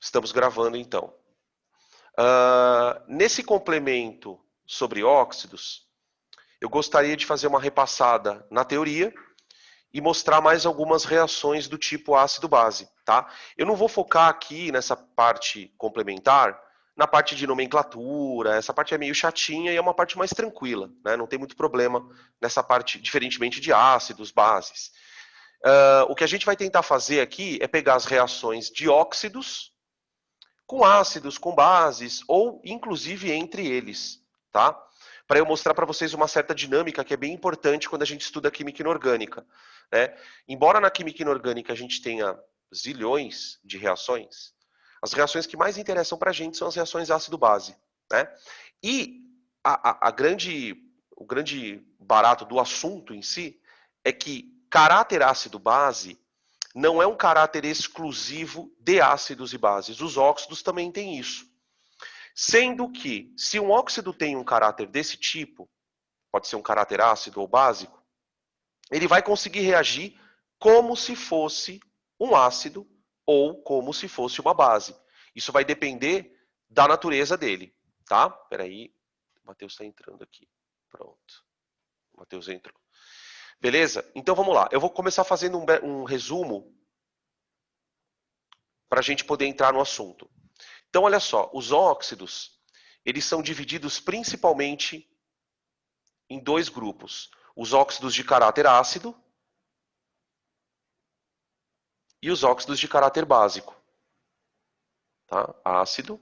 Estamos gravando, então. Nesse complemento sobre óxidos, eu gostaria de fazer uma repassada na teoria e mostrar mais algumas reações do tipo ácido-base, tá? Eu não vou focar aqui nessa parte complementar, na parte de nomenclatura, essa parte é meio chatinha e é uma parte mais tranquila, né? Não tem muito problema nessa parte, diferentemente de ácidos, bases. O que a gente vai tentar fazer aqui é pegar as reações de óxidos com ácidos, com bases, ou inclusive entre eles, tá? Para eu mostrar para vocês uma certa dinâmica que é bem importante quando a gente estuda química inorgânica, né? Embora na química inorgânica a gente tenha zilhões de reações, as reações que mais interessam para a gente são as reações ácido-base, né? E o grande barato do assunto em si é que caráter ácido-base não é um caráter exclusivo de ácidos e bases. Os óxidos também têm isso. Sendo que, se um óxido tem um caráter desse tipo, pode ser um caráter ácido ou básico, ele vai conseguir reagir como se fosse um ácido ou como se fosse uma base. Isso vai depender da natureza dele, tá? Peraí, o Matheus está entrando aqui. Pronto. O Matheus entrou. Beleza? Então vamos lá. Eu vou começar fazendo um resumo para a gente poder entrar no assunto. Então, olha só, os óxidos, eles são divididos principalmente em dois grupos. Os óxidos de caráter ácido e os óxidos de caráter básico. Tá? Ácido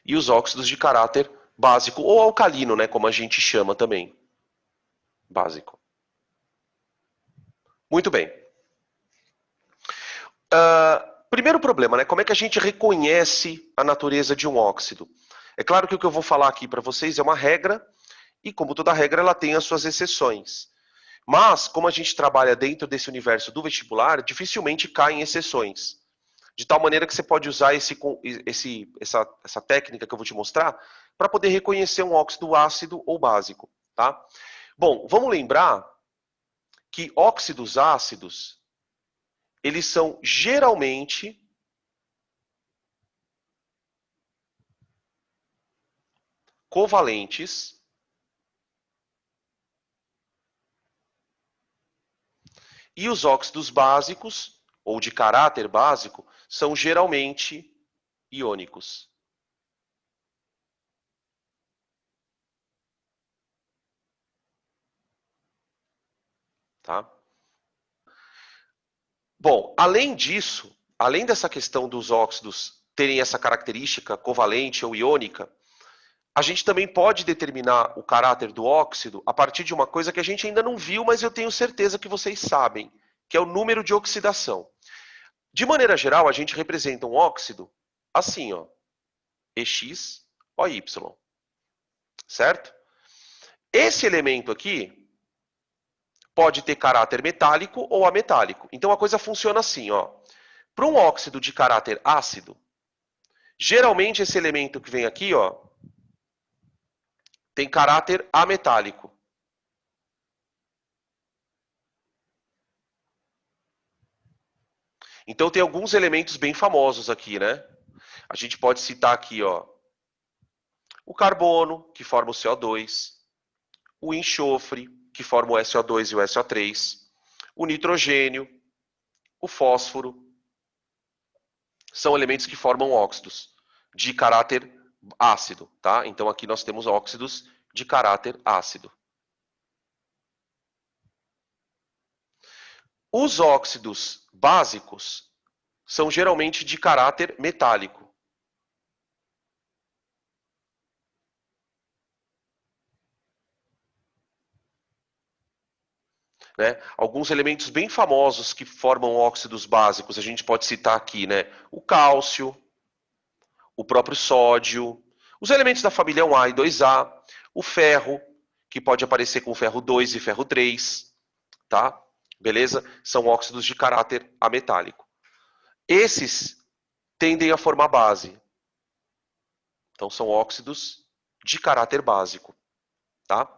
e os óxidos de caráter básico, ou alcalino, né, como a gente chama também. Básico. Muito bem. Primeiro problema, né? Como é que a gente reconhece a natureza de um óxido? É claro que o que eu vou falar aqui para vocês é uma regra, e como toda regra, ela tem as suas exceções. Mas, como a gente trabalha dentro desse universo do vestibular, dificilmente caem exceções. De tal maneira que você pode usar essa técnica que eu vou te mostrar para poder reconhecer um óxido ácido ou básico. Tá? Bom, vamos lembrar que óxidos ácidos, eles são geralmente covalentes e os óxidos básicos, ou de caráter básico, são geralmente iônicos. Tá? Bom, além disso, além dessa questão dos óxidos terem essa característica covalente ou iônica, a gente também pode determinar o caráter do óxido a partir de uma coisa que a gente ainda não viu, mas eu tenho certeza que vocês sabem, que é o número de oxidação. De maneira geral, a gente representa um óxido assim, ó, EX, OY, certo? Esse elemento aqui pode ter caráter metálico ou ametálico. Então a coisa funciona assim, ó. Para um óxido de caráter ácido, geralmente esse elemento que vem aqui, ó, tem caráter ametálico. Então tem alguns elementos bem famosos aqui, né? A gente pode citar aqui, ó, o carbono, que forma o CO2, o enxofre, que forma o SO2 e o SO3, o nitrogênio, o fósforo. São elementos que formam óxidos de caráter ácido, tá? Então aqui nós temos óxidos de caráter ácido. Os óxidos básicos são geralmente de caráter metálico. Né? Alguns elementos bem famosos que formam óxidos básicos, a gente pode citar aqui, né? O cálcio, o próprio sódio, os elementos da família 1A e 2A, o ferro, que pode aparecer com ferro 2 e ferro 3, tá? Beleza? São óxidos de caráter ametálico. Esses tendem a formar base. Então são óxidos de caráter básico, tá?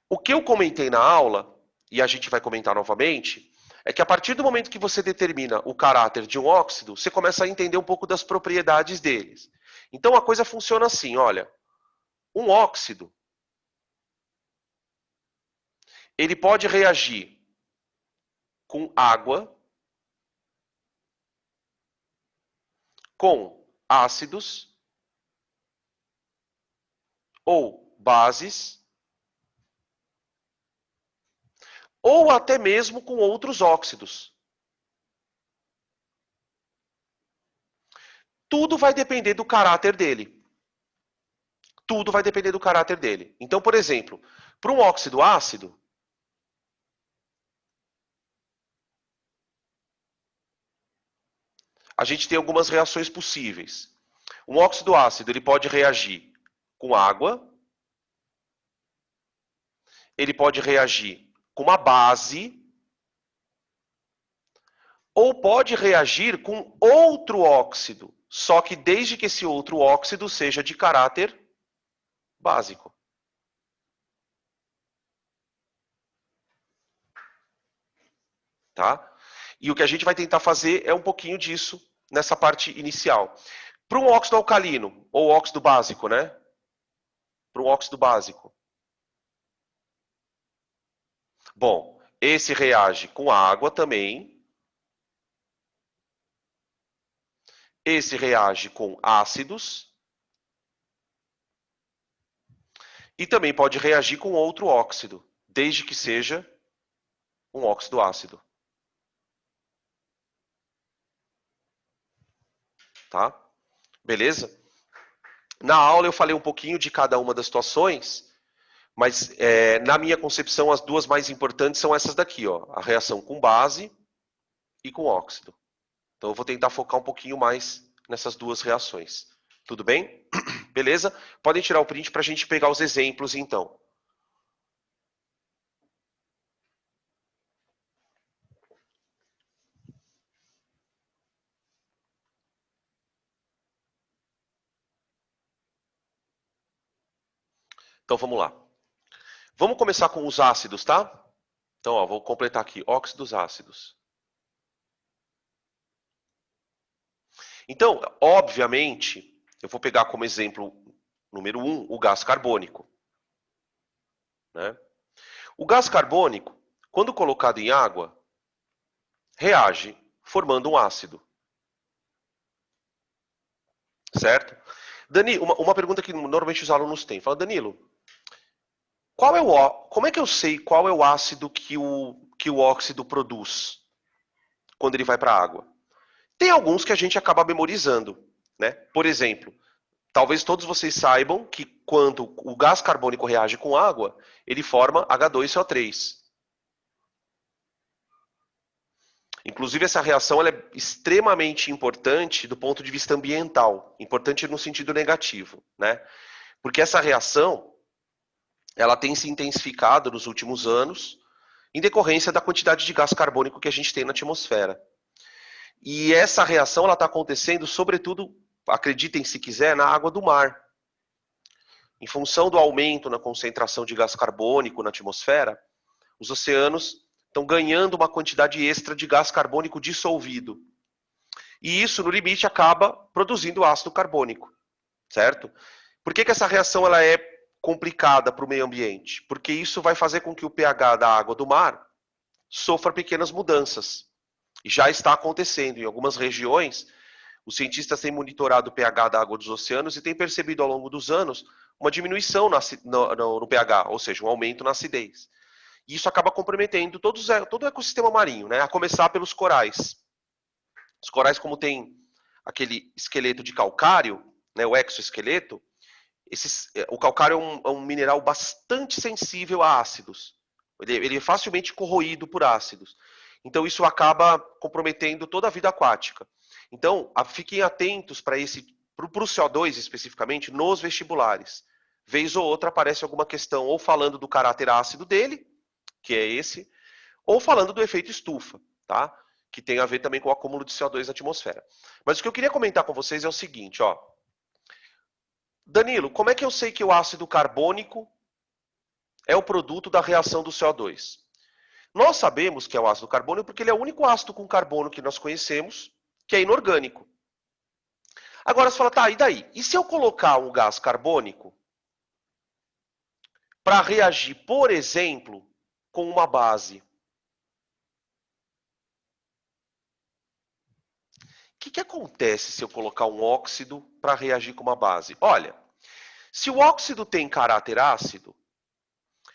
O que eu comentei na aula, e a gente vai comentar novamente, é que a partir do momento que você determina o caráter de um óxido, você começa a entender um pouco das propriedades deles. Então a coisa funciona assim, olha, um óxido, ele pode reagir com água, com ácidos ou bases, ou até mesmo com outros óxidos. Tudo vai depender do caráter dele. Tudo vai depender do caráter dele. Então, por exemplo, para um óxido ácido, a gente tem algumas reações possíveis. Um óxido ácido ele pode reagir com água, ele pode reagir com uma base, ou pode reagir com outro óxido, só que desde que esse outro óxido seja de caráter básico. Tá? E o que a gente vai tentar fazer é um pouquinho disso nessa parte inicial. Para um óxido alcalino, ou óxido básico, né? Para um óxido básico. Bom, esse reage com água também. Esse reage com ácidos. E também pode reagir com outro óxido, desde que seja um óxido ácido. Tá? Beleza? Na aula eu falei um pouquinho de cada uma das situações, mas na minha concepção as duas mais importantes são essas daqui, ó, a reação com base e com óxido. Então eu vou tentar focar um pouquinho mais nessas duas reações. Tudo bem? Beleza? Podem tirar o print para a gente pegar os exemplos então. Então vamos lá. Vamos começar com os ácidos, tá? Então, ó, vou completar aqui, óxidos ácidos. Então, obviamente, eu vou pegar como exemplo número 1 o gás carbônico. Né? O gás carbônico, quando colocado em água, reage formando um ácido. Certo? Dani, uma pergunta que normalmente os alunos têm. Fala, Danilo, como é que eu sei qual é o ácido que o óxido produz quando ele vai para a água? Tem alguns que a gente acaba memorizando. Né? Por exemplo, talvez todos vocês saibam que quando o gás carbônico reage com água, ele forma H2CO3. Inclusive, essa reação ela é extremamente importante do ponto de vista ambiental. Importante no sentido negativo. Né? Porque essa reação ela tem se intensificado nos últimos anos em decorrência da quantidade de gás carbônico que a gente tem na atmosfera. E essa reação está acontecendo, sobretudo, acreditem se quiser, na água do mar. Em função do aumento na concentração de gás carbônico na atmosfera, os oceanos estão ganhando uma quantidade extra de gás carbônico dissolvido. E isso, no limite, acaba produzindo ácido carbônico, certo? Por que essa reação ela é complicada para o meio ambiente? Porque isso vai fazer com que o pH da água do mar sofra pequenas mudanças. E já está acontecendo. Em algumas regiões, os cientistas têm monitorado o pH da água dos oceanos e têm percebido ao longo dos anos uma diminuição no pH, ou seja, um aumento na acidez. E isso acaba comprometendo todo o ecossistema marinho, né? A começar pelos corais. Os corais, como tem aquele esqueleto de calcário, né, o exoesqueleto, o calcário é um mineral bastante sensível a ácidos. Ele é facilmente corroído por ácidos. Então, isso acaba comprometendo toda a vida aquática. Então, fiquem atentos para o CO2 especificamente, nos vestibulares. Vez ou outra aparece alguma questão ou falando do caráter ácido dele, que é esse, ou falando do efeito estufa, tá? Que tem a ver também com o acúmulo de CO2 na atmosfera. Mas o que eu queria comentar com vocês é o seguinte, ó. Danilo, como é que eu sei que o ácido carbônico é o produto da reação do CO2? Nós sabemos que é o ácido carbônico porque ele é o único ácido com carbono que nós conhecemos que é inorgânico. Agora você fala, tá, e daí? E se eu colocar um gás carbônico para reagir, por exemplo, com uma base? O que acontece se eu colocar um óxido para reagir com uma base? Olha, se o óxido tem caráter ácido,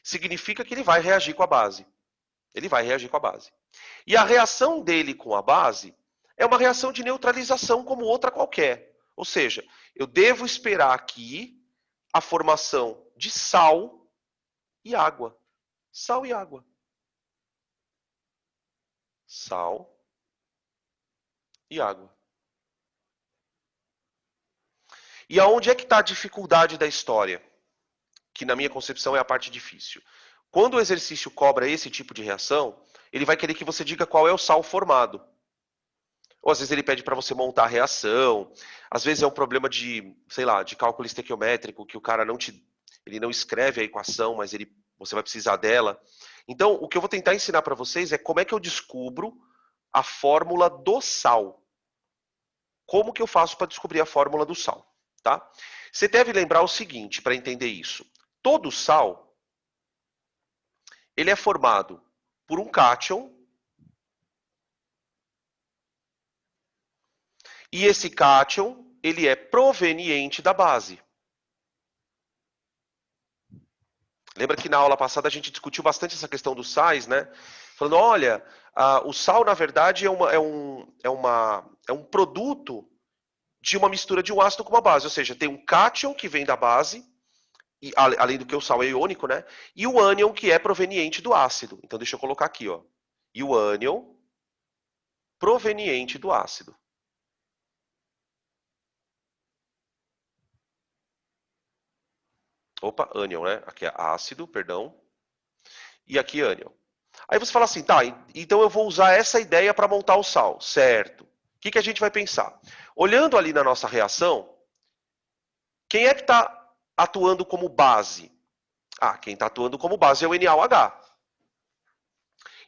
significa que ele vai reagir com a base. Ele vai reagir com a base. E a reação dele com a base é uma reação de neutralização como outra qualquer. Ou seja, eu devo esperar aqui a formação de sal e água. Sal e água. Sal e água. E aonde é que está a dificuldade da história? Que na minha concepção é a parte difícil. Quando o exercício cobra esse tipo de reação, ele vai querer que você diga qual é o sal formado. Ou às vezes ele pede para você montar a reação. Às vezes é um problema de, sei lá, de cálculo estequiométrico, que o cara ele não escreve a equação, mas você vai precisar dela. Então, o que eu vou tentar ensinar para vocês é como é que eu descubro a fórmula do sal. Como que eu faço para descobrir a fórmula do sal, tá? Você deve lembrar o seguinte, para entender isso. Todo sal, ele é formado por um cátion, e esse cátion, ele é proveniente da base. Lembra que na aula passada a gente discutiu bastante essa questão dos sais, né? Falando, olha, o sal, na verdade, é um produto de uma mistura de um ácido com uma base. Ou seja, tem um cátion que vem da base, e, além do que o sal é iônico, né? E o ânion que é proveniente do ácido. Então, deixa eu colocar aqui, ó. E o ânion proveniente do ácido. Opa, ânion, né? Aqui é ácido, perdão. E aqui ânion. Aí você fala assim, tá, então eu vou usar essa ideia para montar o sal, certo? O que a gente vai pensar? Olhando ali na nossa reação, quem é que está atuando como base? Ah, quem está atuando como base é o NaOH.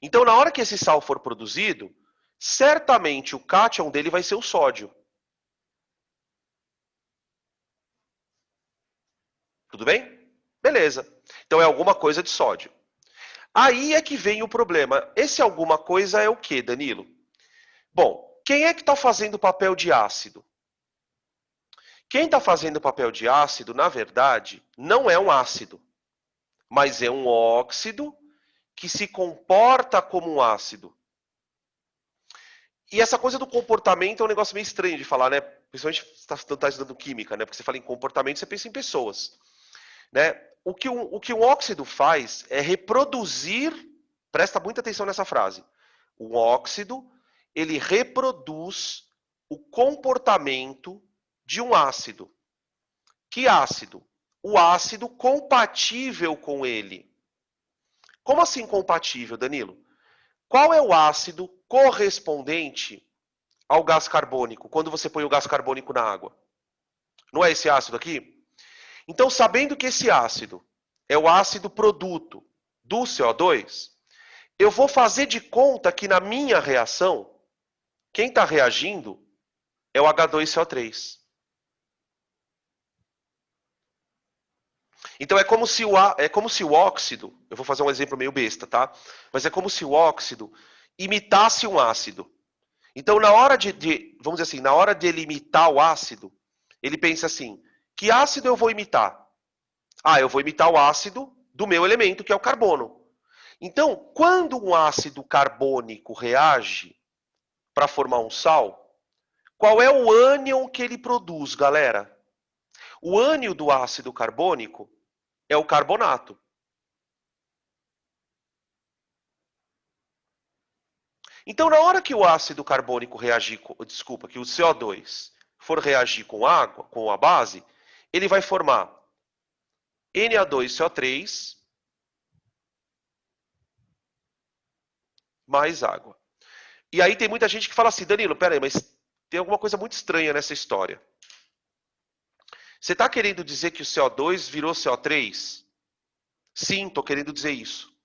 Então, na hora que esse sal for produzido, certamente o cátion dele vai ser o sódio. Tudo bem? Beleza. Então é alguma coisa de sódio. Aí é que vem o problema. Esse alguma coisa é o que, Danilo? Bom, quem é que está fazendo o papel de ácido? Quem está fazendo o papel de ácido, na verdade, não é um ácido, mas é um óxido que se comporta como um ácido. E essa coisa do comportamento é um negócio meio estranho de falar, né? Principalmente se você está estudando química, né? Porque você fala em comportamento, você pensa em pessoas. Né? O que um óxido faz é reproduzir, presta muita atenção nessa frase, o óxido, ele reproduz o comportamento de um ácido. Que ácido? O ácido compatível com ele. Como assim compatível, Danilo? Qual é o ácido correspondente ao gás carbônico, quando você põe o gás carbônico na água? Não é esse ácido aqui? Então, sabendo que esse ácido é o ácido produto do CO2, eu vou fazer de conta que na minha reação, quem está reagindo é o H2CO3. Então é como se o óxido, eu vou fazer um exemplo meio besta, tá? Mas é como se o óxido imitasse um ácido. Então, na hora vamos dizer assim, na hora de ele imitar o ácido, ele pensa assim, que ácido eu vou imitar? Ah, eu vou imitar o ácido do meu elemento, que é o carbono. Então, quando um ácido carbônico reage para formar um sal, qual é o ânion que ele produz, galera? O ânion do ácido carbônico é o carbonato. Então, na hora que o ácido carbônico reagir, que o CO2 for reagir com água, com a base, ele vai formar Na2CO3 mais água. E aí tem muita gente que fala assim, Danilo, peraí, mas tem alguma coisa muito estranha nessa história. Você está querendo dizer que o CO2 virou CO3? Sim, estou querendo dizer isso.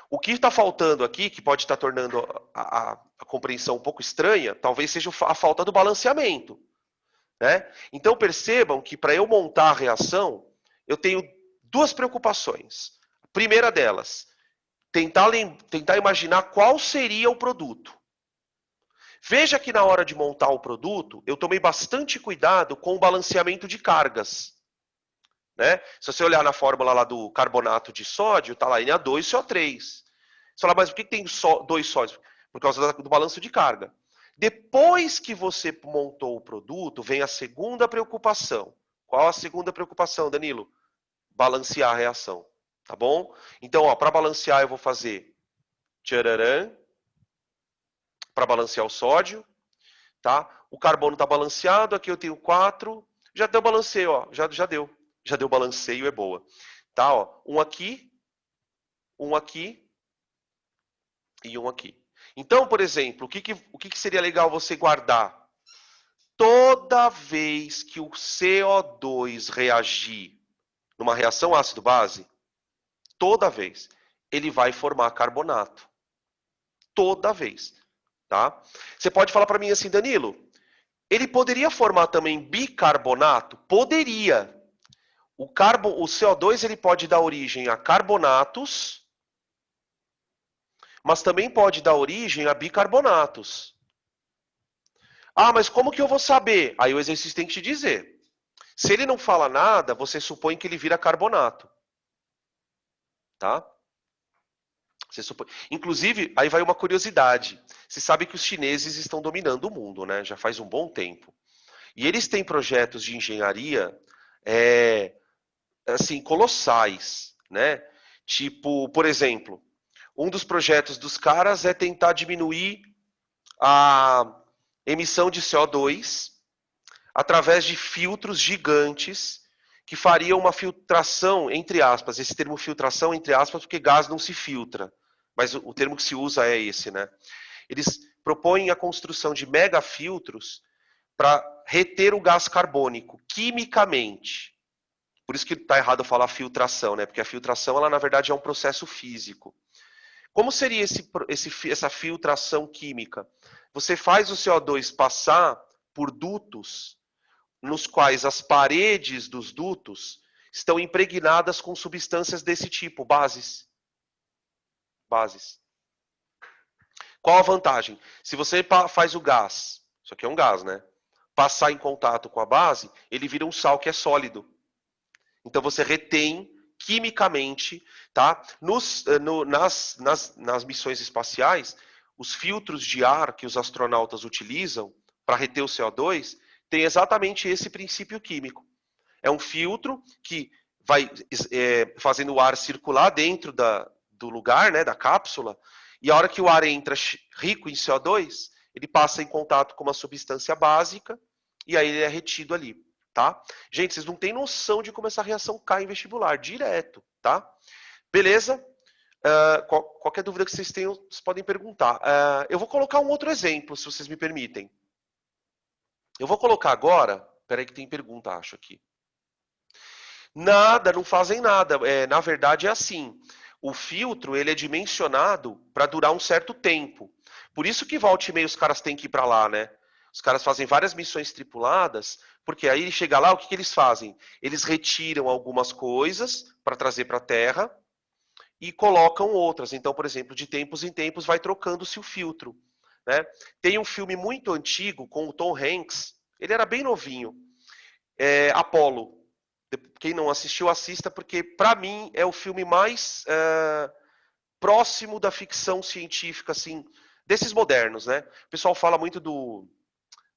O que está faltando aqui, que pode estar tornando a compreensão um pouco estranha, talvez seja a falta do balanceamento. Né? Então percebam que para eu montar a reação, eu tenho duas preocupações. A primeira delas, tentar imaginar qual seria o produto. Veja que na hora de montar o produto, eu tomei bastante cuidado com o balanceamento de cargas. Né? Se você olhar na fórmula lá do carbonato de sódio, está lá Na2CO3. Você fala, mas por que tem dois sódios? Por causa do balanço de carga. Depois que você montou o produto, vem a segunda preocupação. Qual a segunda preocupação, Danilo? Balancear a reação. Tá bom? Então, para balancear, eu vou fazer tchararã, para balancear o sódio. Tá? O carbono está balanceado, aqui eu tenho 4. Já deu balanceio, ó, já deu. Já deu balanceio, é boa. Tá, ó, um aqui e um aqui. Então, por exemplo, o que seria legal você guardar? Toda vez que o CO2 reagir numa reação ácido-base, toda vez, ele vai formar carbonato. Toda vez. Tá? Você pode falar para mim assim, Danilo, ele poderia formar também bicarbonato? Poderia. O CO2 ele pode dar origem a carbonatos, mas também pode dar origem a bicarbonatos. Ah, mas como que eu vou saber? Aí o exercício tem que te dizer. Se ele não fala nada, você supõe que ele vira carbonato. Tá? Você supõe... Inclusive, aí vai uma curiosidade. Você sabe que os chineses estão dominando o mundo, né? Já faz um bom tempo. E eles têm projetos de engenharia assim, colossais, né? Tipo, por exemplo, um dos projetos dos caras é tentar diminuir a emissão de CO2 através de filtros gigantes que fariam uma filtração, entre aspas, esse termo filtração, entre aspas, porque gás não se filtra, mas o termo que se usa é esse, né? Eles propõem a construção de megafiltros para reter o gás carbônico quimicamente. Por isso que está errado eu falar filtração, né? Porque a filtração, ela na verdade é um processo físico. Como seria essa filtração química? Você faz o CO2 passar por dutos nos quais as paredes dos dutos estão impregnadas com substâncias desse tipo, bases. Bases. Qual a vantagem? Se você faz o gás, isso aqui é um gás, né? Passar em contato com a base, ele vira um sal que é sólido. Então você retém quimicamente, tá? Nas missões espaciais, os filtros de ar que os astronautas utilizam para reter o CO2 tem exatamente esse princípio químico. É um filtro que vai fazendo o ar circular dentro do lugar, né, da cápsula, e a hora que o ar entra rico em CO2, ele passa em contato com uma substância básica e aí ele é retido ali. Tá? Gente, vocês não têm noção de como essa reação cai em vestibular, direto, tá? Beleza? Qualquer dúvida que vocês tenham, vocês podem perguntar. Eu vou colocar um outro exemplo, se vocês me permitem. Eu vou colocar agora... Peraí que tem pergunta, acho, aqui. Nada, não fazem nada. Na verdade, é assim. O filtro, ele é dimensionado para durar um certo tempo. Por isso que volta e meia os caras têm que ir para lá, né? Os caras fazem várias missões tripuladas, porque aí chega lá, o que eles fazem? Eles retiram algumas coisas para trazer para a Terra e colocam outras. Então, por exemplo, de tempos em tempos vai trocando-se o filtro. Né? Tem um filme muito antigo com o Tom Hanks, ele era bem novinho, Apollo. Quem não assistiu, assista, porque para mim é o filme mais próximo da ficção científica, assim, desses modernos, né? O pessoal fala muito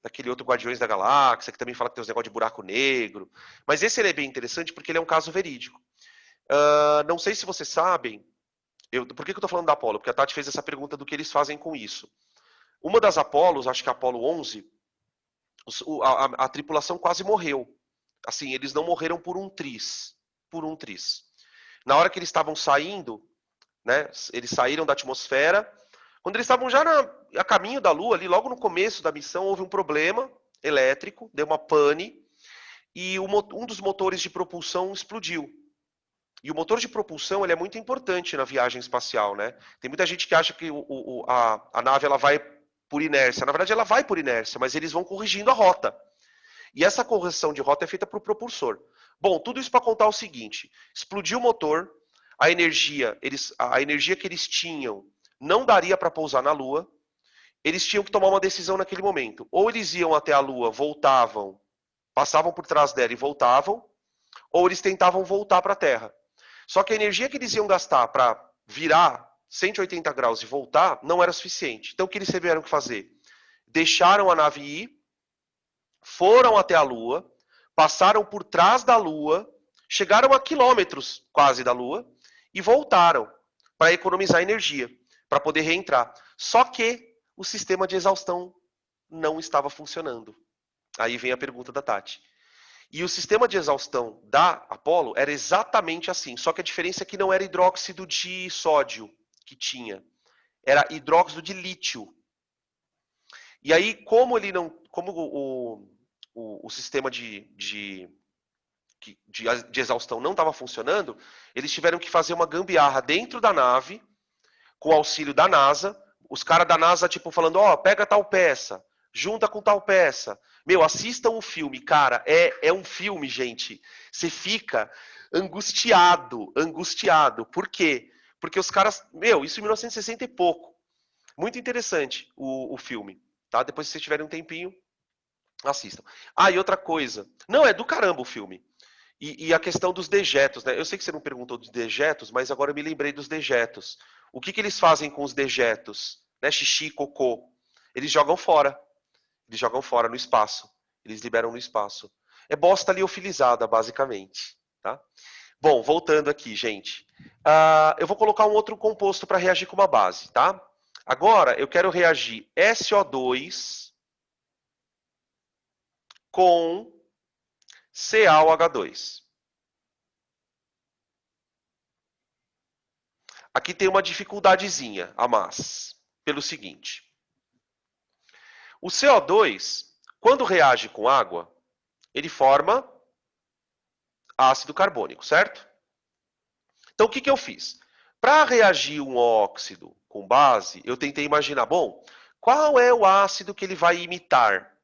daquele outro Guardiões da Galáxia, que também fala que tem uns negócios de buraco negro. Mas esse ele é bem interessante porque ele é um caso verídico. Não sei se vocês sabem, por que eu estou falando da Apollo? Porque a Tati fez essa pergunta do que eles fazem com isso. Uma das Apolos, acho que a Apollo 11, a tripulação quase morreu. Assim, eles não morreram por um tris. Por um tris. Na hora que eles estavam saindo, né, eles saíram da atmosfera. Quando eles estavam já a caminho da Lua, ali logo no começo da missão, houve um problema elétrico, deu uma pane, e um dos motores de propulsão explodiu. E o motor de propulsão ele é muito importante na viagem espacial, né? Tem muita gente que acha que a nave ela vai por inércia. Na verdade, ela vai por inércia, mas eles vão corrigindo a rota. E essa correção de rota é feita por propulsor. Bom, tudo isso para contar o seguinte: explodiu o motor, a energia que eles tinham não daria para pousar na Lua. Eles tinham que tomar uma decisão naquele momento. Ou eles iam até a Lua, voltavam, passavam por trás dela e voltavam, ou eles tentavam voltar para a Terra. Só que a energia que eles iam gastar para virar 180 graus e voltar não era suficiente. Então o que eles tiveram que fazer? Deixaram a nave ir, foram até a Lua, passaram por trás da Lua, chegaram a quilômetros quase da Lua e voltaram para economizar energia, para poder reentrar. Só que o sistema de exaustão não estava funcionando. Aí vem a pergunta da Tati. E o sistema de exaustão da Apollo era exatamente assim, só que a diferença é que não era hidróxido de sódio que tinha, era hidróxido de lítio. E aí, como ele não, como o sistema de exaustão não estava funcionando, eles tiveram que fazer uma gambiarra dentro da nave, com o auxílio da NASA, os caras da NASA, tipo, falando, ó, pega tal peça, junta com tal peça. Meu, assistam o filme, cara, é um filme, gente. Você fica angustiado. Por quê? Porque os caras, meu, isso em 1960 e pouco. Muito interessante o filme, tá? Depois, se vocês tiverem um tempinho, assistam. Ah, e outra coisa. Não, é do caramba o filme. E a questão dos dejetos, né? Eu sei que você não perguntou dos dejetos, mas agora eu me lembrei dos dejetos. O que eles fazem com os dejetos? Né? Xixi, cocô. Eles jogam fora. Eles jogam fora no espaço. Eles liberam no espaço. É bosta liofilizada, basicamente. Tá? Bom, voltando aqui, gente. Eu vou colocar um outro composto para reagir com uma base, tá? Agora, eu quero reagir SO2 com CaOH2. Aqui tem uma dificuldadezinha a mais, pelo seguinte. O CO2, quando reage com água, ele forma ácido carbônico, certo? Então, o que eu fiz? Para reagir um óxido com base, eu tentei imaginar, bom, qual é o ácido que ele vai imitar?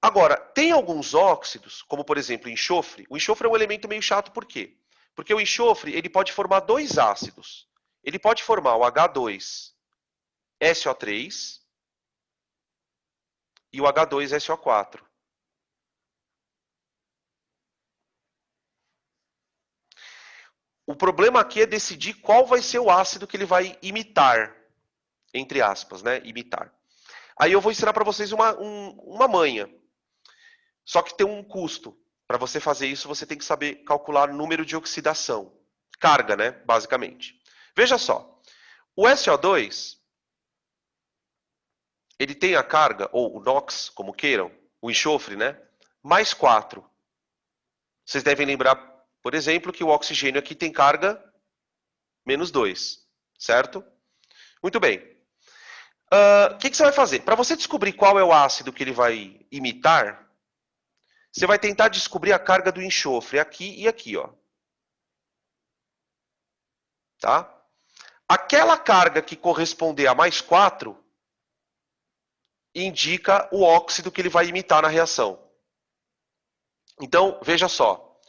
Agora, tem alguns óxidos, como por exemplo o enxofre. O enxofre é um elemento meio chato, por quê? Porque o enxofre ele pode formar dois ácidos. Ele pode formar o H2SO3 e o H2SO4. O problema aqui é decidir qual vai ser o ácido que ele vai imitar, entre aspas, né? Imitar. Aí eu vou ensinar para vocês uma manha. Só que tem um custo. Para você fazer isso, você tem que saber calcular o número de oxidação. Carga, né? Basicamente. Veja só. O SO2, ele tem a carga, ou o NOx, como queiram, o enxofre, né? Mais 4. Vocês devem lembrar, por exemplo, que o oxigênio aqui tem carga menos 2, certo? Muito bem. O que você vai fazer? Para você descobrir qual é o ácido que ele vai imitar, você vai tentar descobrir a carga do enxofre aqui e aqui, ó. Tá? Aquela carga que corresponder a mais 4 indica o óxido que ele vai imitar na reação. Então, veja só.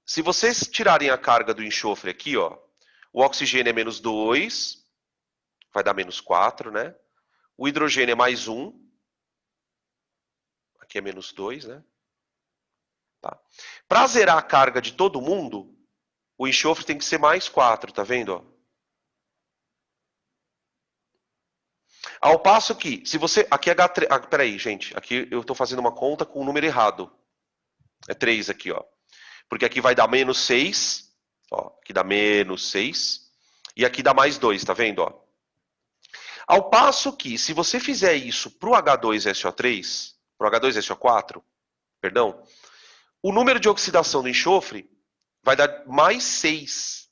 Se vocês tirarem a carga do enxofre aqui, ó, o oxigênio é menos 2, vai dar menos 4, né? O hidrogênio é mais 1. Aqui é menos 2, né? Tá. Para zerar a carga de todo mundo, o enxofre tem que ser mais 4, tá vendo? Ó? Ao passo que, se você... Aqui é H3... peraí, gente. Aqui eu estou fazendo uma conta com o número errado. É 3 aqui, ó. Porque aqui vai dar menos 6. Ó, aqui dá menos 6. E aqui dá mais 2, tá vendo? Ó? Ao passo que, se você fizer isso para o H2SO3, para o H2SO4, perdão, o número de oxidação do enxofre vai dar mais 6.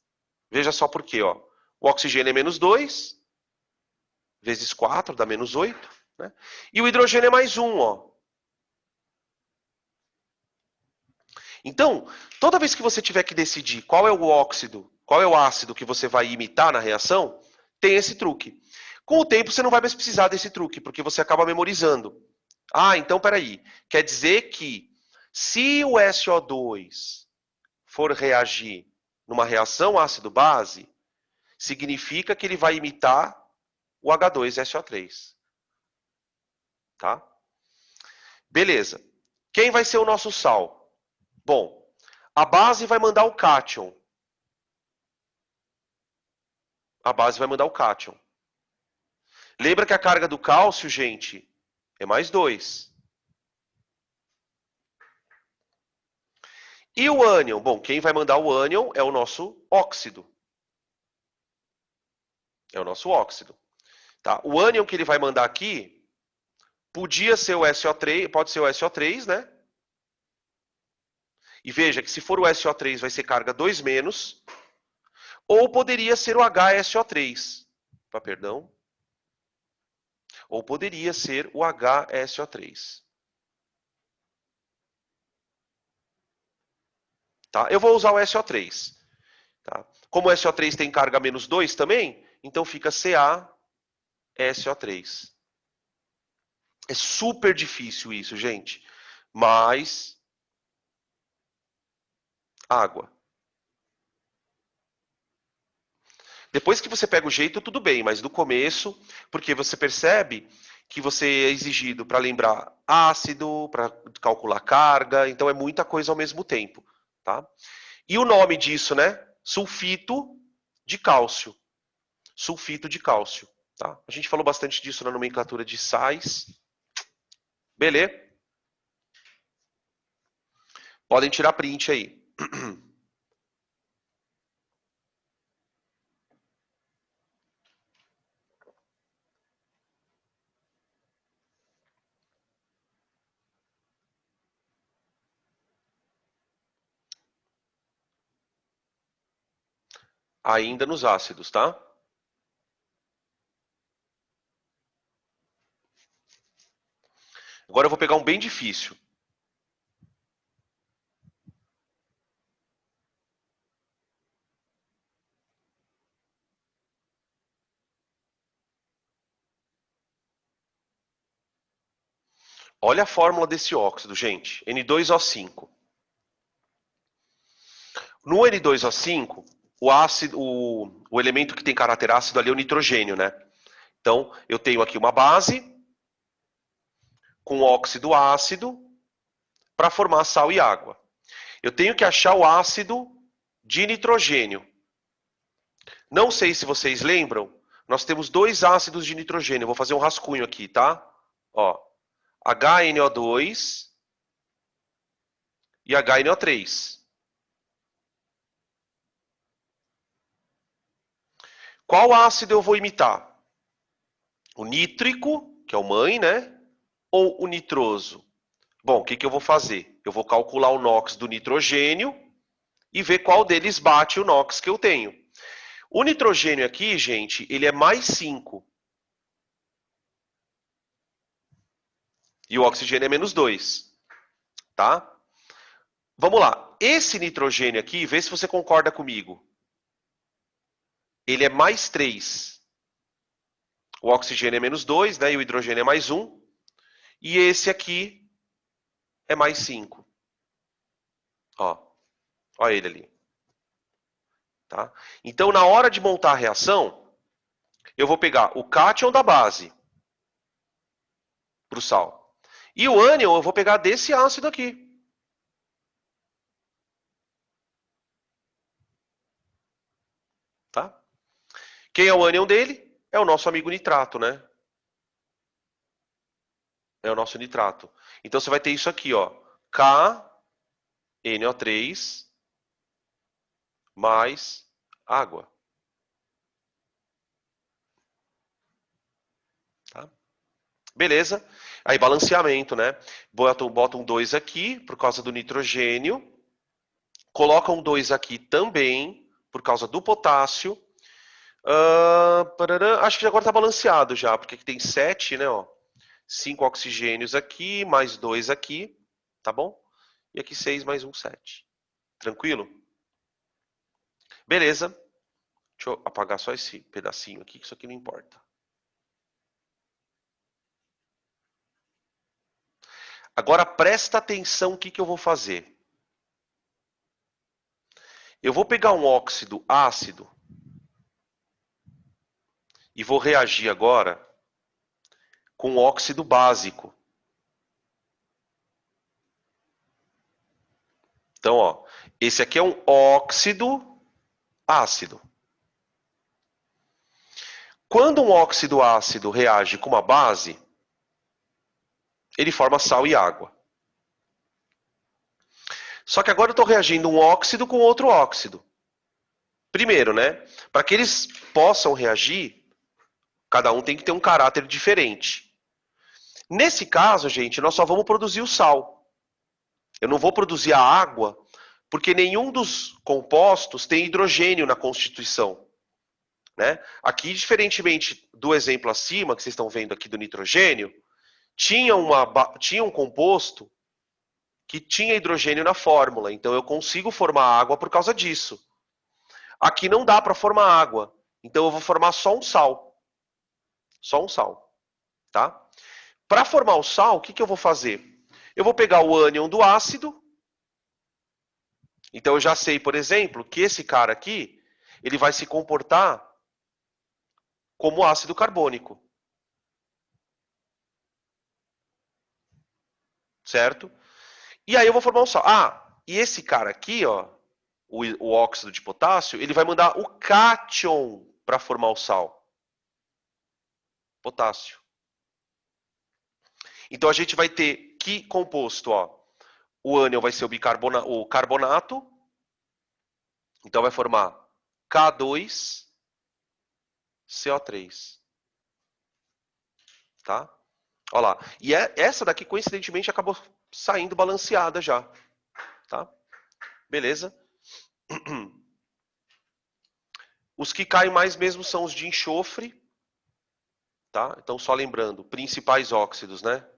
Veja só por quê. Ó. O oxigênio é menos 2, vezes 4, dá menos 8. Né? E o hidrogênio é mais 1. Ó. Então, toda vez que você tiver que decidir qual é o óxido, qual é o ácido que você vai imitar na reação, tem esse truque. Com o tempo, você não vai mais precisar desse truque, porque você acaba memorizando. Ah, então peraí. Quer dizer que se o SO2 for reagir numa reação ácido-base, significa que ele vai imitar o H2SO3. Tá? Beleza. Quem vai ser o nosso sal? Bom, a base vai mandar o cátion. A base vai mandar o cátion. Lembra que a carga do cálcio, gente, é mais 2. E o ânion? Bom, quem vai mandar o ânion é o nosso óxido. É o nosso óxido. Tá? O ânion que ele vai mandar aqui podia ser o SO3, pode ser o SO3, né? E veja que se for o SO3 vai ser carga 2 menos, ou poderia ser o HSO3. Perdão. Ou poderia ser o HSO3. Tá? Eu vou usar o SO3. Tá? Como o SO3 tem carga menos 2 também, então fica CaSO3. É super difícil isso, gente. Mais água. Depois que você pega o jeito, tudo bem, mas no começo, porque você percebe que você é exigido para lembrar ácido, para calcular carga, então é muita coisa ao mesmo tempo, tá? E o nome disso, né? Sulfito de cálcio. Sulfito de cálcio, tá? A gente falou bastante disso na nomenclatura de sais. Beleza? Podem tirar print aí. Ainda nos ácidos, tá? Agora eu vou pegar um bem difícil. Olha a fórmula desse óxido, gente. N2O5. No N2O5, o elemento que tem caráter ácido ali é o nitrogênio, né? Então, eu tenho aqui uma base com óxido ácido para formar sal e água. Eu tenho que achar o ácido de nitrogênio. Não sei se vocês lembram, nós temos dois ácidos de nitrogênio. Eu vou fazer um rascunho aqui, tá? Ó, HNO2 e HNO3. Qual ácido eu vou imitar? O nítrico, que é o mãe, né? Ou o nitroso? Bom, o que eu vou fazer? Eu vou calcular o NOx do nitrogênio e ver qual deles bate o NOx que eu tenho. O nitrogênio aqui, gente, ele é mais 5. E o oxigênio é menos 2. Tá? Vamos lá. Esse nitrogênio aqui, vê se você concorda comigo. Ele é mais 3. O oxigênio é menos 2, né? E o hidrogênio é mais 1. E esse aqui é mais 5. Ó ele ali. Tá? Então, na hora de montar a reação, eu vou pegar o cátion da base para o sal. E o ânion eu vou pegar desse ácido aqui. Tá? Quem é o ânion dele? É o nosso amigo nitrato, né? É o nosso nitrato. Então você vai ter isso aqui, ó. KNO3 mais água. Tá? Beleza? Aí balanceamento, né? Bota um 2 aqui por causa do nitrogênio. Coloca um 2 aqui também por causa do potássio. Acho que agora está balanceado já, porque aqui tem 7, né? Ó. 5 oxigênios aqui, mais 2 aqui, tá bom? E aqui 6 mais 1, 7. Tranquilo? Beleza. Deixa eu apagar só esse pedacinho aqui, que isso aqui não importa. Agora presta atenção o que eu vou fazer. Eu vou pegar um óxido ácido e vou reagir agora com óxido básico. Então, ó, esse aqui é um óxido ácido. Quando um óxido ácido reage com uma base, ele forma sal e água. Só que agora eu estou reagindo um óxido com outro óxido. Primeiro, né? Para que eles possam reagir, cada um tem que ter um caráter diferente. Nesse caso, gente, nós só vamos produzir o sal. Eu não vou produzir a água, porque nenhum dos compostos tem hidrogênio na constituição. Né? Aqui, diferentemente do exemplo acima, que vocês estão vendo aqui do nitrogênio, tinha um composto que tinha hidrogênio na fórmula. Então, eu consigo formar água por causa disso. Aqui não dá para formar água. Então, eu vou formar só um sal. Só um sal. Tá? Para formar o sal, o que eu vou fazer? Eu vou pegar o ânion do ácido. Então, eu já sei, por exemplo, que esse cara aqui, ele vai se comportar como ácido carbônico. Certo? E aí eu vou formar um sal. Ah, e esse cara aqui, ó, o óxido de potássio, ele vai mandar o cátion para formar o sal. Potássio. Então a gente vai ter que composto, ó. O ânion vai ser o carbonato. Então vai formar K2CO3. Tá? Olha lá. E essa daqui, coincidentemente, acabou saindo balanceada já. Tá? Beleza? Os que caem mais mesmo são os de enxofre. Tá? Então, só lembrando, principais óxidos, né?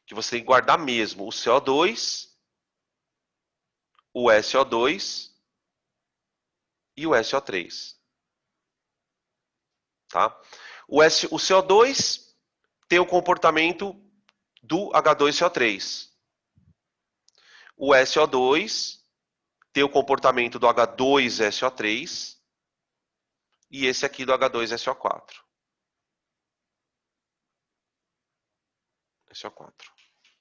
Que você tem que guardar mesmo o CO2, o SO2 e o SO3. Tá? O CO2 tem o comportamento do H2CO3. O SO2 tem o comportamento do H2SO3 e esse aqui do H2SO4. SO4.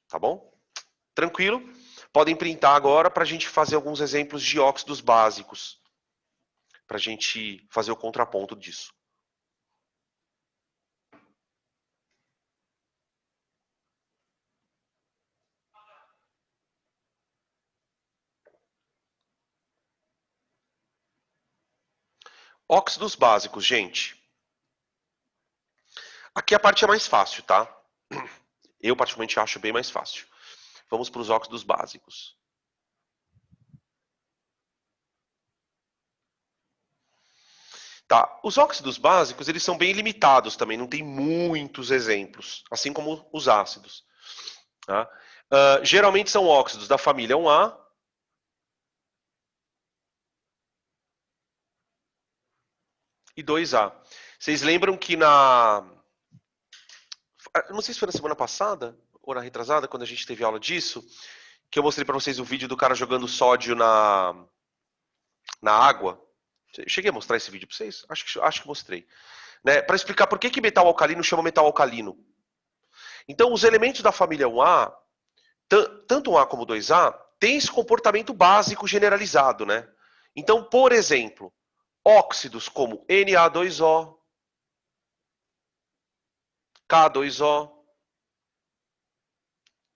Tá bom? Tranquilo? Podem printar agora para a gente fazer alguns exemplos de óxidos básicos. Para a gente fazer o contraponto disso. Óxidos básicos, gente. Aqui a parte é mais fácil, tá? Eu particularmente acho bem mais fácil. Vamos para os óxidos básicos. Tá, os óxidos básicos, eles são bem limitados também, não tem muitos exemplos, assim como os ácidos. Tá? Geralmente são óxidos da família 1A e 2A. Vocês lembram que não sei se foi na semana passada ou na retrasada, quando a gente teve aula disso, que eu mostrei para vocês o vídeo do cara jogando sódio na água. Cheguei a mostrar esse vídeo para vocês? Acho que mostrei. Né? Para explicar por que metal alcalino chama metal alcalino. Então, os elementos da família 1A, tanto 1A como 2A, têm esse comportamento básico generalizado. Né? Então, por exemplo, óxidos como Na2O, K2O,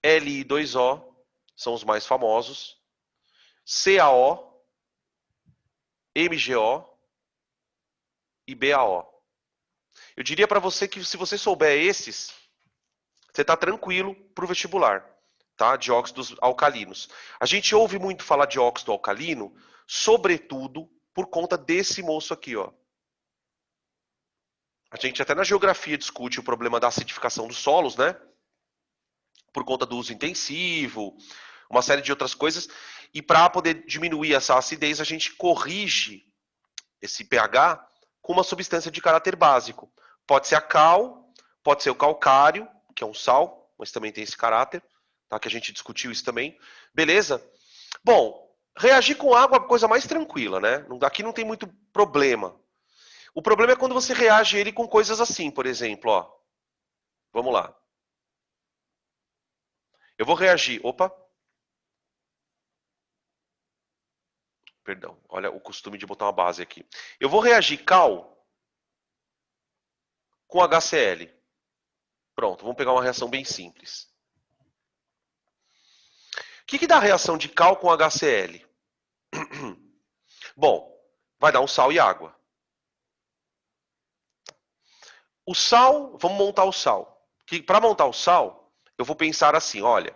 Li2O, são os mais famosos, CaO, MgO e BaO. Eu diria para você que se você souber esses, você está tranquilo para o vestibular, tá? De óxidos alcalinos. A gente ouve muito falar de óxido alcalino, sobretudo por conta desse moço aqui, ó. A gente até na geografia discute o problema da acidificação dos solos, né? por conta do uso intensivo, uma série de outras coisas. E para poder diminuir essa acidez, a gente corrige esse pH com uma substância de caráter básico. Pode ser a cal, pode ser o calcário, que é um sal, mas também tem esse caráter, tá? Que a gente discutiu isso também. Beleza? Bom, reagir com água é a coisa mais tranquila, né? Aqui não tem muito problema. O problema é quando você reage ele com coisas assim, por exemplo, ó. Vamos lá. Eu vou reagir. Opa. Perdão. Olha o costume de botar uma base aqui. Eu vou reagir cal com HCl. Pronto, vamos pegar uma reação bem simples. O que dá a reação de cal com HCl? Bom, vai dar um sal e água. O sal, vamos montar o sal. Para montar o sal, eu vou pensar assim, olha,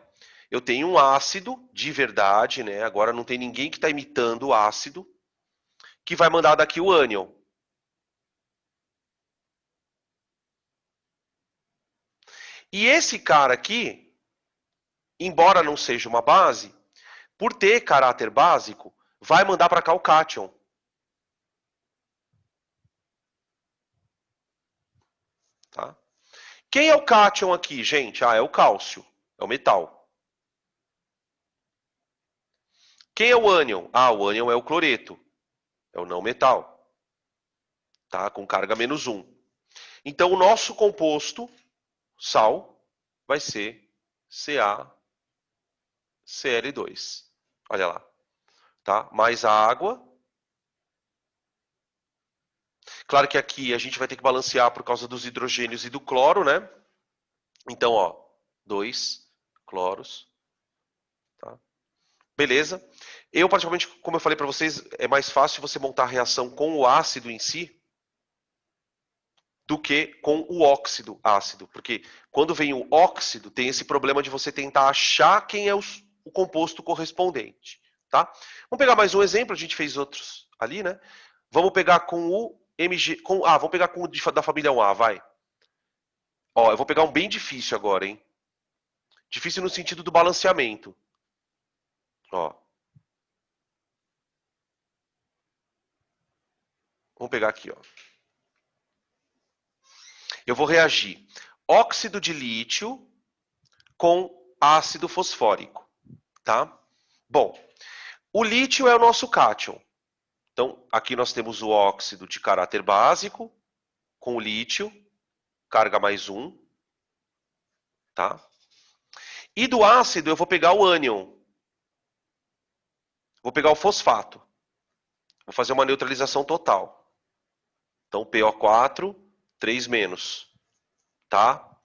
eu tenho um ácido de verdade, né? Agora não tem ninguém que está imitando o ácido, que vai mandar daqui o ânion. E esse cara aqui, embora não seja uma base, por ter caráter básico, vai mandar para cá o cátion. Tá? Quem é o cátion aqui, gente? Ah, é o cálcio, é o metal. Quem é o ânion? Ah, o ânion é o cloreto, é o não metal. Tá? Com carga -1. Então, o nosso composto, sal, vai ser CaCl2. Olha lá. Tá? Mais a água. Claro que aqui a gente vai ter que balancear por causa dos hidrogênios e do cloro, né? Então, ó, 2 cloros. Tá? Beleza? Eu, particularmente, como eu falei para vocês, é mais fácil você montar a reação com o ácido em si do que com o óxido ácido. Porque quando vem o óxido, tem esse problema de você tentar achar quem é o composto correspondente. Tá? Vamos pegar mais um exemplo, a gente fez outros ali, né? Vamos pegar com o Mg. Vamos pegar com o da família 1A, vai. Ó, eu vou pegar um bem difícil agora, hein? Difícil no sentido do balanceamento. Ó. Vamos pegar aqui, ó. Eu vou reagir óxido de lítio com ácido fosfórico, tá? Bom, o lítio é o nosso cátion. Então, aqui nós temos o óxido de caráter básico com o lítio, carga -1, tá? E do ácido eu vou pegar o ânion. Vou pegar o fosfato. Vou fazer uma neutralização total. Então, PO4, 3-, tá?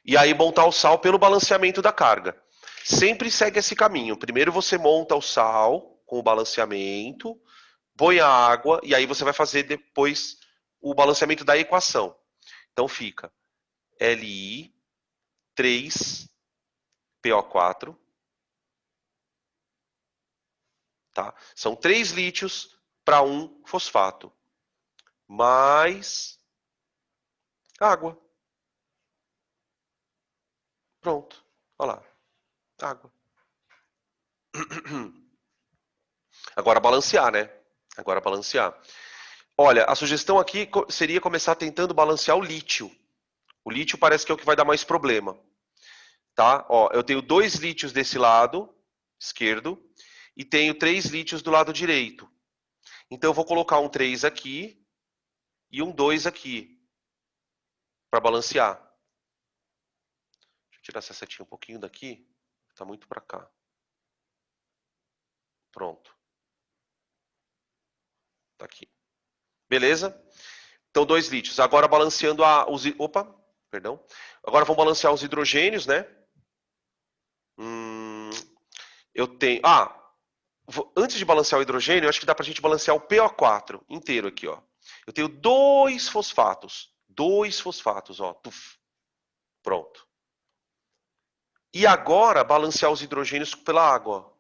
E aí montar o sal pelo balanceamento da carga. Sempre segue esse caminho. Primeiro você monta o sal com o balanceamento, põe a água e aí você vai fazer depois o balanceamento da equação. Então fica Li 3 PO4, tá? São 3 lítios para 1 fosfato, mais água. Pronto. Olha lá. Água. Agora balancear, né? Agora balancear. Olha, a sugestão aqui seria começar tentando balancear o lítio. O lítio parece que é o que vai dar mais problema. Tá? Ó, eu tenho 2 lítios desse lado esquerdo e tenho 3 lítios do lado direito. Então eu vou colocar um 3 aqui e um 2 aqui para balancear. Deixa eu tirar essa setinha um pouquinho daqui. Está muito para cá. Pronto. Tá aqui. Beleza? Então 2 lítios. Agora balanceando os... Opa, perdão. Agora vamos balancear os hidrogênios, né? Eu tenho... antes de balancear o hidrogênio, acho que dá para a gente balancear o PO4 inteiro aqui, ó. Eu tenho 2 fosfatos. 2 fosfatos, ó. Tuf. Pronto. E agora, balancear os hidrogênios pela água, ó.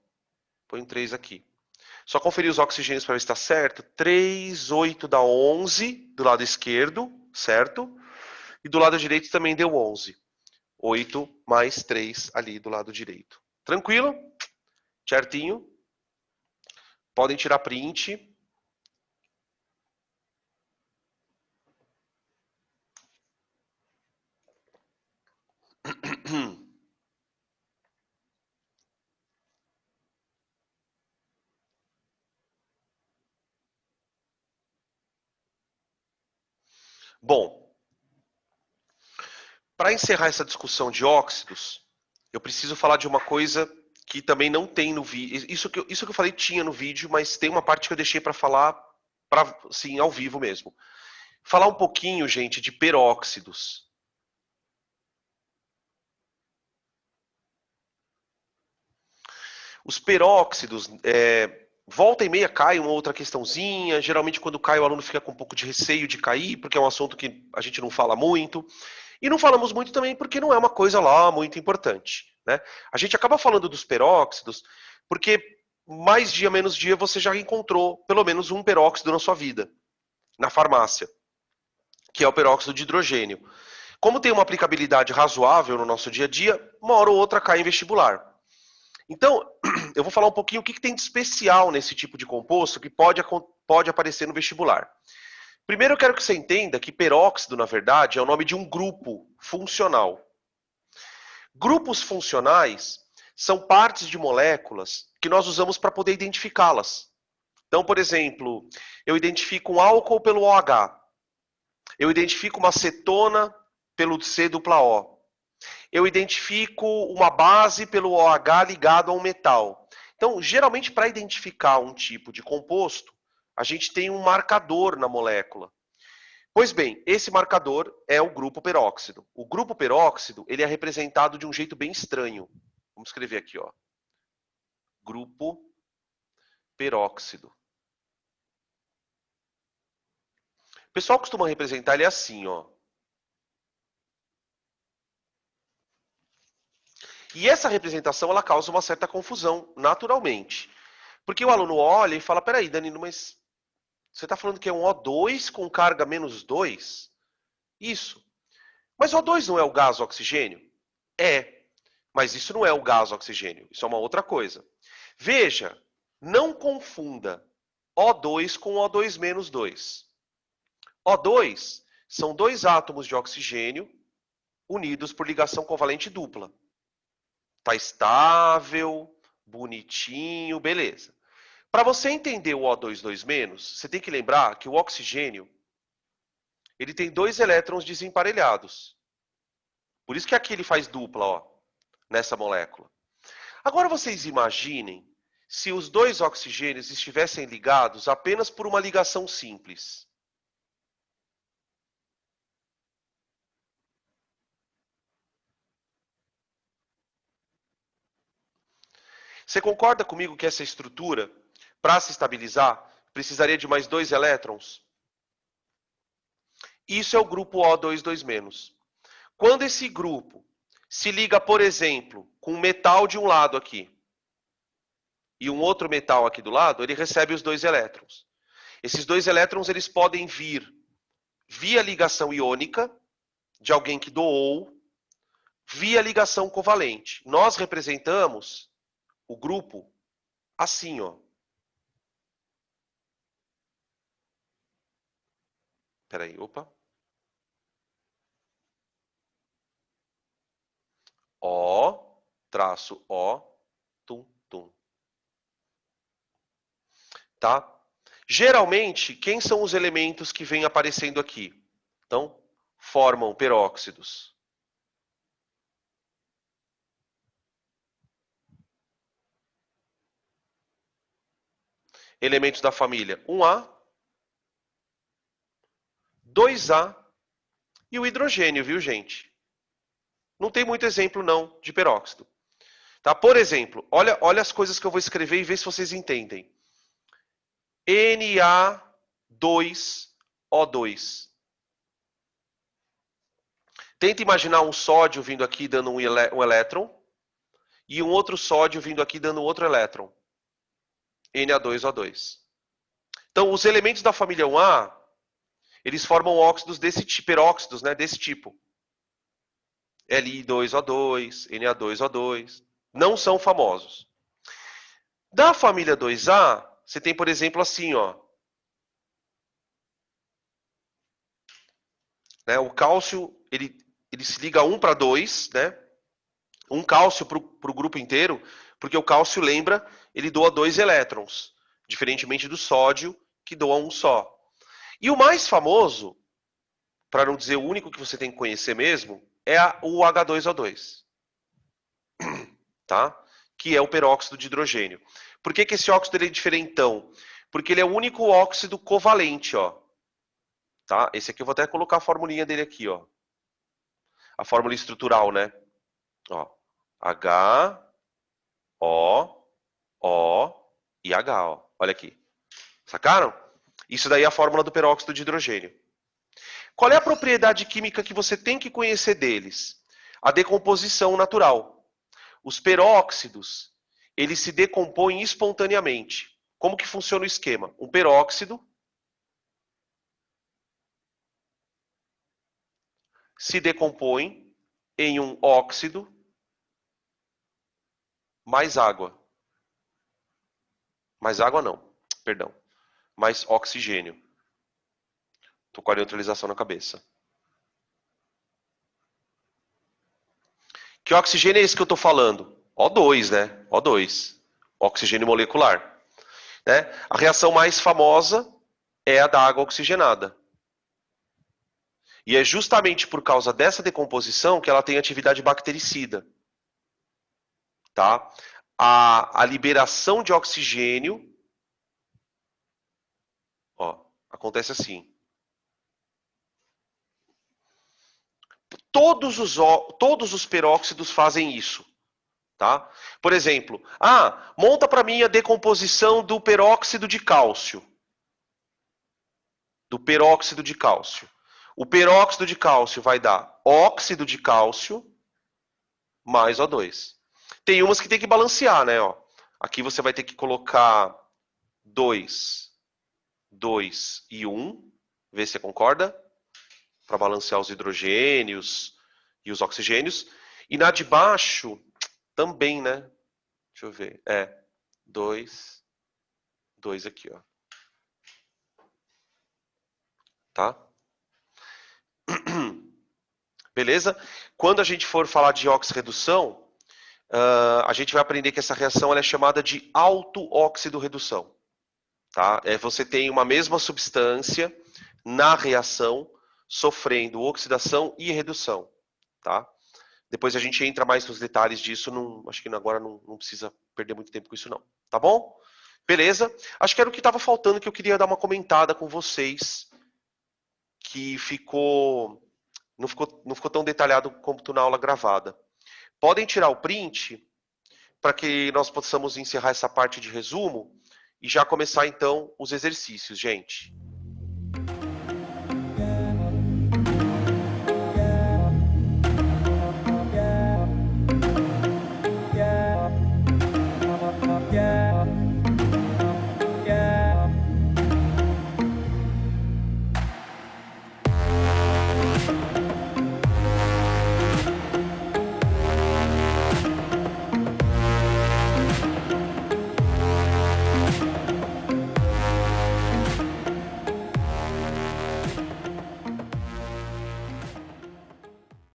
Põe 3 aqui. Só conferir os oxigênios para ver se está certo. 3, 8 dá 11 do lado esquerdo, certo? E do lado direito também deu 11. 8 mais 3 ali do lado direito. Tranquilo? Certinho? Podem tirar print. Bom, para encerrar essa discussão de óxidos, eu preciso falar de uma coisa que também não tem no vídeo. Isso que eu falei tinha no vídeo, mas tem uma parte que eu deixei para falar, sim, ao vivo mesmo. Falar um pouquinho, gente, de peróxidos. Os peróxidos, volta e meia cai uma outra questãozinha. Geralmente, quando cai, o aluno fica com um pouco de receio de cair, porque é um assunto que a gente não fala muito. E não falamos muito também porque não é uma coisa lá muito importante, né? A gente acaba falando dos peróxidos porque mais dia, menos dia, você já encontrou pelo menos um peróxido na sua vida, na farmácia, que é o peróxido de hidrogênio. Como tem uma aplicabilidade razoável no nosso dia a dia, uma hora ou outra cai em vestibular. Então, eu vou falar um pouquinho o que tem de especial nesse tipo de composto que pode aparecer no vestibular. Primeiro, eu quero que você entenda que peróxido, na verdade, é o nome de um grupo funcional. Grupos funcionais são partes de moléculas que nós usamos para poder identificá-las. Então, por exemplo, eu identifico um álcool pelo OH. Eu identifico uma cetona pelo C-O. Eu identifico uma base pelo OH ligado a um metal. Então, geralmente, para identificar um tipo de composto, a gente tem um marcador na molécula. Pois bem, esse marcador é o grupo peróxido. O grupo peróxido, ele é representado de um jeito bem estranho. Vamos escrever aqui, ó. Grupo peróxido. O pessoal costuma representar ele assim, ó. E essa representação, ela causa uma certa confusão, naturalmente. Porque o aluno olha e fala, peraí, Danilo, mas você está falando que é um O2 com carga menos 2? Isso. Mas O2 não é o gás oxigênio? É. Mas isso não é o gás oxigênio. Isso é uma outra coisa. Veja, não confunda O2 com O2 menos 2. O2 são dois átomos de oxigênio unidos por ligação covalente dupla. Está estável, bonitinho, beleza. Para você entender o O2 2-, você tem que lembrar que o oxigênio ele tem dois elétrons desemparelhados. Por isso que aqui ele faz dupla, ó, nessa molécula. Agora vocês imaginem se os dois oxigênios estivessem ligados apenas por uma ligação simples. Você concorda comigo que essa estrutura, para se estabilizar, precisaria de mais dois elétrons? Isso é o grupo O2-2-. Quando esse grupo se liga, por exemplo, com um metal de um lado aqui e um outro metal aqui do lado, ele recebe os dois elétrons. Esses dois elétrons eles podem vir via ligação iônica de alguém que doou, via ligação covalente. Nós representamos o grupo assim, ó. Peraí, opa. O, traço O, tum, tum. Tá? Geralmente, quem são os elementos que vêm aparecendo aqui? Então, formam peróxidos. Elementos da família 1A, 2A e o hidrogênio, viu, gente? Não tem muito exemplo, não, de peróxido. Tá? Por exemplo, olha as coisas que eu vou escrever e ver se vocês entendem. Na2O2. Tenta imaginar um sódio vindo aqui dando um elétron e um outro sódio vindo aqui dando outro elétron. Na2O2. Então, os elementos da família 1A, eles formam óxidos desse tipo, peróxidos, né, desse tipo. Li2O2, Na2O2, não são famosos. Da família 2A, você tem, por exemplo, assim, ó. Né, o cálcio, ele se liga 1 para 2, né? Um cálcio para o grupo inteiro, porque o cálcio, lembra, ele doa 2 elétrons, diferentemente do sódio, que doa um só. E o mais famoso, para não dizer o único que você tem que conhecer mesmo, é o H2O2, tá? Que é o peróxido de hidrogênio. Por que esse óxido ele é diferentão? Porque ele é o único óxido covalente, ó. Tá? Esse aqui eu vou até colocar a formulinha dele aqui, ó. A fórmula estrutural, né? Ó, H, O e H, ó. Olha aqui. Sacaram? Isso daí é a fórmula do peróxido de hidrogênio. Qual é a propriedade química que você tem que conhecer deles? A decomposição natural. Os peróxidos, eles se decompõem espontaneamente. Como que funciona o esquema? Um peróxido se decompõe em um óxido mais água. Mais água não, perdão. Mais oxigênio. Tô com a neutralização na cabeça. Que oxigênio é esse que eu estou falando? O2, né? O2. Oxigênio molecular. Né? A reação mais famosa é a da água oxigenada. E é justamente por causa dessa decomposição que ela tem atividade bactericida. Tá? A liberação de oxigênio, ó, acontece assim. Todos os peróxidos fazem isso. Tá? Por exemplo, monta para mim a decomposição do peróxido de cálcio. Do peróxido de cálcio. O peróxido de cálcio vai dar óxido de cálcio mais O2. Tem umas que tem que balancear, né? Ó. Aqui você vai ter que colocar 2, 2 e 1. Vê se você concorda. Para balancear os hidrogênios e os oxigênios. E na de baixo, também, né? Deixa eu ver. 2, 2 aqui, ó. Tá? Beleza? Quando a gente for falar de oxirredução, a gente vai aprender que essa reação ela é chamada de auto-oxidorredução. Tá? Você tem uma mesma substância na reação sofrendo oxidação e redução. Tá? Depois a gente entra mais nos detalhes disso, acho que agora não precisa perder muito tempo com isso não. Tá bom? Beleza? Acho que era o que estava faltando, que eu queria dar uma comentada com vocês, que não ficou tão detalhado quanto na aula gravada. Podem tirar o print para que nós possamos encerrar essa parte de resumo e já começar então os exercícios, gente.